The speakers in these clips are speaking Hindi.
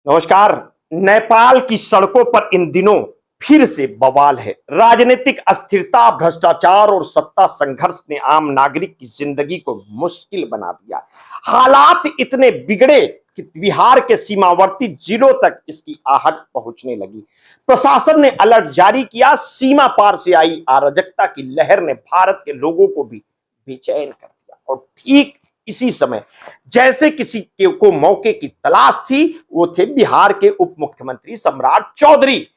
नमस्कार। नेपाल की सड़कों पर इन दिनों फिर से बवाल है। राजनीतिक अस्थिरता, भ्रष्टाचार और सत्ता संघर्ष ने आम नागरिक की जिंदगी को मुश्किल बना दिया। हालात इतने बिगड़े कि बिहार के सीमावर्ती जिलों तक इसकी आहट पहुंचने लगी। प्रशासन ने अलर्ट जारी किया। सीमा पार से आई अराजकता की लहर ने भारत के लोगों को भी बेचैन कर दिया। और ठीक इसी समय जैसे किसी को मौके की तलाश थी, वो थे बिहार के उप मुख्यमंत्री सम्राट चौधरी।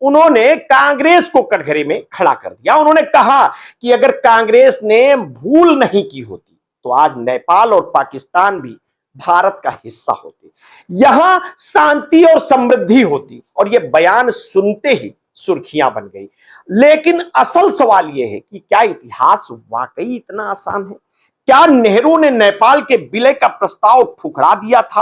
उन्होंने कांग्रेस को कटघरे में खड़ा कर दिया। उन्होंने कहा कि अगर कांग्रेस ने भूल नहीं की होती तो आज नेपाल और पाकिस्तान भी भारत का हिस्सा होते, यहां शांति और समृद्धि होती। और यह बयान सुनते ही सुर्खियां बन गई। लेकिन असल सवाल यह है कि क्या इतिहास वाकई इतना आसान है? क्या नेहरू ने नेपाल के विलय का प्रस्ताव ठुकरा दिया था?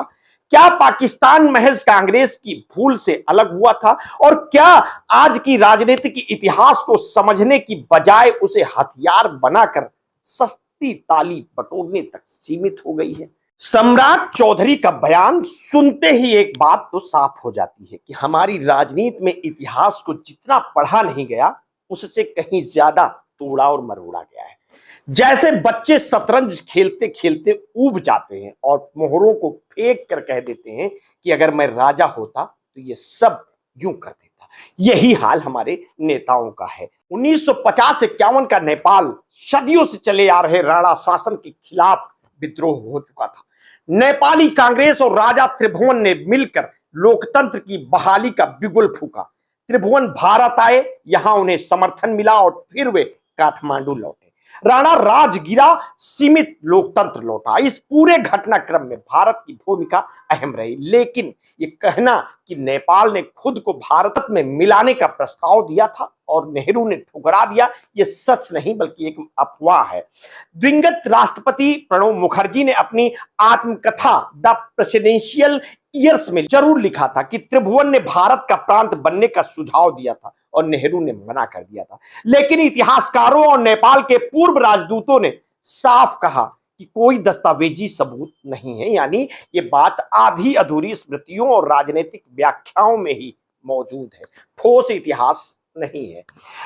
क्या पाकिस्तान महज कांग्रेस की भूल से अलग हुआ था? और क्या आज की राजनीतिक इतिहास को समझने की बजाय उसे हथियार बनाकर सस्ती ताली बटोरने तक सीमित हो गई है? सम्राट चौधरी का बयान सुनते ही एक बात तो साफ हो जाती है कि हमारी राजनीति में इतिहास को जितना पढ़ा नहीं गया, उससे कहीं ज्यादा तोड़ा और मरोड़ा गया है। जैसे बच्चे शतरंज खेलते खेलते ऊब जाते हैं और मोहरों को फेंक कर कह देते हैं कि अगर मैं राजा होता तो ये सब यूं कर देता। यही हाल हमारे नेताओं का है। 1950-51 का नेपाल सदियों से चले आ रहे राणा शासन के खिलाफ विद्रोह हो चुका था। नेपाली कांग्रेस और राजा त्रिभुवन ने मिलकर लोकतंत्र की बहाली का बिगुल फूका। त्रिभुवन भारत आए, यहां उन्हें समर्थन मिला और फिर वे काठमांडू लौटे। राणा राज गिरा, सीमित लोकतंत्र लौटा। इस पूरे घटनाक्रम में भारत की भूमिका अहम रही। लेकिन ये कहना कि नेपाल ने खुद को भारत में मिलाने का प्रस्ताव दिया था और नेहरू ने ठुकरा दिया, ये सच नहीं बल्कि एक अफवाह है। दिवंगत राष्ट्रपति प्रणब मुखर्जी ने अपनी आत्मकथा द प्रेसिडेंशियल ईयर्स में जरूर लिखा था कि त्रिभुवन ने भारत का प्रांत बनने का सुझाव दिया था और नेहरू ने मना कर दिया था। लेकिन इतिहासकारों और नेपाल के पूर्व राजदूतों ने साफ कहा कि कोई दस्तावेजी सबूत नहीं है। यानी ये बात आधी अधूरी स्मृतियों और राजनीतिक व्याख्याओं में ही मौजूद है, ठोस इतिहास नहीं है।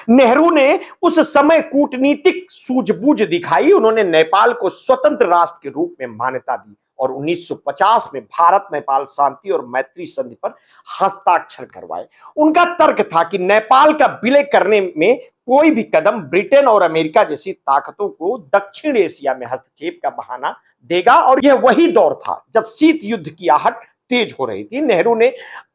नेहरू ने उस समय कूटनीतिक सूझबूझ दिखाई। उन्होंने नेपाल को स्वतंत्र राष्ट्र के रूप में मान्यता दी और 1950 में भारत नेपाल शांति और मैत्री संधि पर हस्ताक्षर करवाए। उनका तर्क था कि नेपाल का विलय करने में कोई भी कदम ब्रिटेन और अमेरिका जैसी ताकतों को दक्षिण एशिया में हस्तक्षेप का बहाना देगा। और यह वही दौर था जब शीत युद्ध की आहट तेज हो रही थी। नेहरू ने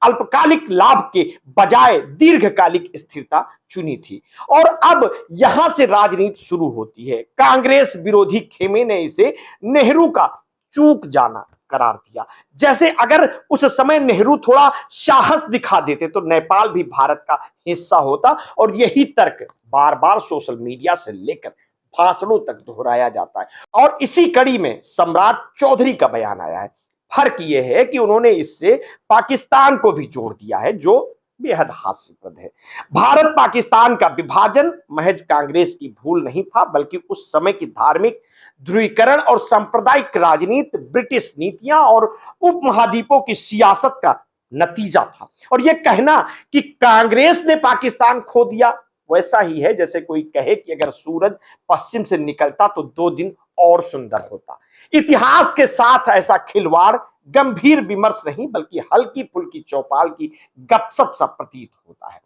अल्पकालिक लाभ के बजाय दीर्घकालिक स्थिरता चुनी थी। और अब यहां से राजनीति शुरू होती है। कांग्रेस विरोधी खेमे ने इसे नेहरू का चूक जाना करार दिया। जैसे अगर उस समय नेहरू थोड़ा साहस दिखा देते तो नेपाल भी भारत का हिस्सा होता। और यही तर्क बार बार सोशल मीडिया से लेकर भाषणों तक दोहराया जाता है। और इसी कड़ी में सम्राट चौधरी का बयान आया है। फर्क यह है कि उन्होंने इससे पाकिस्तान को भी जोड़ दिया है, जो बेहद हास्यप्रद है। भारत पाकिस्तान का विभाजन महज कांग्रेस की भूल नहीं था, बल्कि उस समय की धार्मिक ध्रुवीकरण और सांप्रदायिक राजनीति, ब्रिटिश नीतियां और उपमहाद्वीपों की सियासत का नतीजा था। और यह कहना कि कांग्रेस ने पाकिस्तान खो दिया, वैसा ही है जैसे कोई कहे कि अगर सूरज पश्चिम से निकलता तो 2 दिन और सुंदर होता। इतिहास के साथ ऐसा खिलवाड़ गंभीर विमर्श नहीं बल्कि हल्की फुल्की चौपाल की गपशप सा प्रतीत होता है।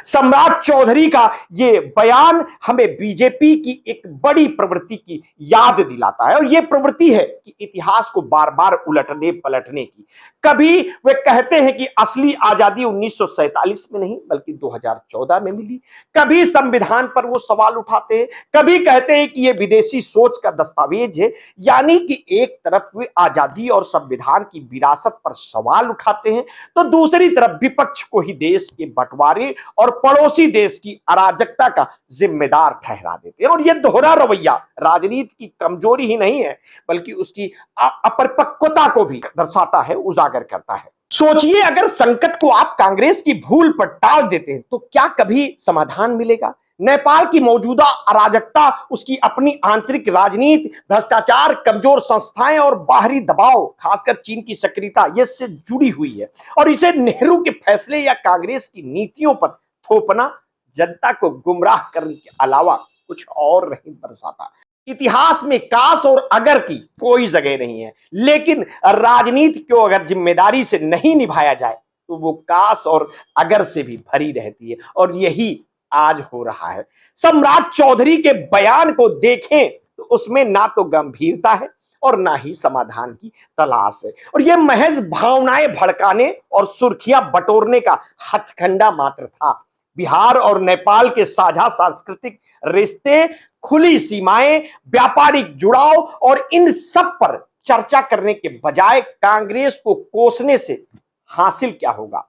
सम्राट चौधरी का ये बयान हमें बीजेपी की एक बड़ी प्रवृत्ति की याद दिलाता है। और ये प्रवृत्ति है कि इतिहास को बार बार उलटने पलटने की। कभी वे कहते हैं कि असली आजादी 1947 में नहीं बल्कि 2014 में मिली। कभी संविधान पर वो सवाल उठाते हैं, कभी कहते हैं कि ये विदेशी सोच का दस्तावेज है। यानी कि एक तरफ वे आजादी और संविधान की विरासत पर सवाल उठाते हैं तो दूसरी तरफ विपक्ष को ही देश के बंटवारे और पड़ोसी देश की अराजकता का जिम्मेदार ठहरा देते हैं। और यह दोहरा रवैया राजनीति की कमजोरी ही नहीं है बल्कि उसकी अपरिपक्वता को भी दर्शाता है, उजागर करता है। सोचिए, अगर संकट को आप कांग्रेस की भूल पर टाल देते हैं तो क्या कभी समाधान मिलेगा? नेपाल की मौजूदा अराजकता, उसकी अपनी आंतरिक राजनीति, भ्रष्टाचार, कमजोर संस्थाएं और बाहरी दबाव, खासकर चीन की सक्रियता, ये इससे जुड़ी हुई है। और इसे नेहरू के फैसले या कांग्रेस की नीतियों पर थोपना जनता को गुमराह करने के अलावा कुछ और नहीं दर्शाता। इतिहास में काश और अगर की कोई जगह नहीं है, लेकिन राजनीति को अगर जिम्मेदारी से नहीं निभाया जाए तो वो काश और अगर से भी भरी रहती है, और यही आज हो रहा है। सम्राट चौधरी के बयान को देखें तो उसमें ना तो गंभीरता है और ना ही समाधान की तलाश है, और यह महज भावनाएं भड़काने और सुर्खियां बटोरने का हथकंडा मात्र था। बिहार और नेपाल के साझा सांस्कृतिक रिश्ते, खुली सीमाएं, व्यापारिक जुड़ाव और इन सब पर चर्चा करने के बजाय कांग्रेस को कोसने से हासिल क्या होगा।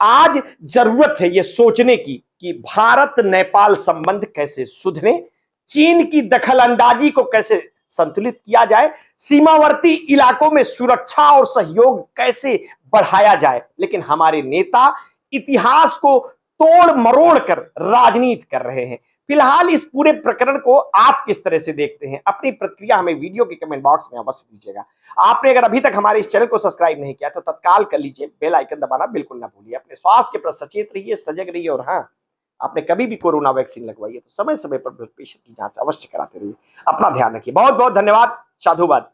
आज जरूरत है यह सोचने की कि भारत नेपाल संबंध कैसे सुधरे, चीन की दखलंदाजी को कैसे संतुलित किया जाए, सीमावर्ती इलाकों में सुरक्षा और सहयोग कैसे बढ़ाया जाए। लेकिन हमारे नेता इतिहास को तोड़ मरोड़ कर राजनीति कर रहे हैं। फिलहाल इस पूरे प्रकरण को आप किस तरह से देखते हैं? अपनी प्रतिक्रिया हमें वीडियो के कमेंट बॉक्स में अवश्य दीजिएगा। आपने अगर अभी तक हमारे इस चैनल को सब्सक्राइब नहीं किया तो तत्काल कर लीजिए, बेल आइकन दबाना बिल्कुल ना भूलिए। अपने स्वास्थ्य के प्रति सचेत रहिए, सजग रहिए, और हाँ, आपने कभी भी कोरोना वैक्सीन लगवाई है तो समय समय पर ब्लड प्रेशर की जांच अवश्य कराते रहिए। अपना ध्यान रखिए। बहुत बहुत धन्यवाद। साधुवाद।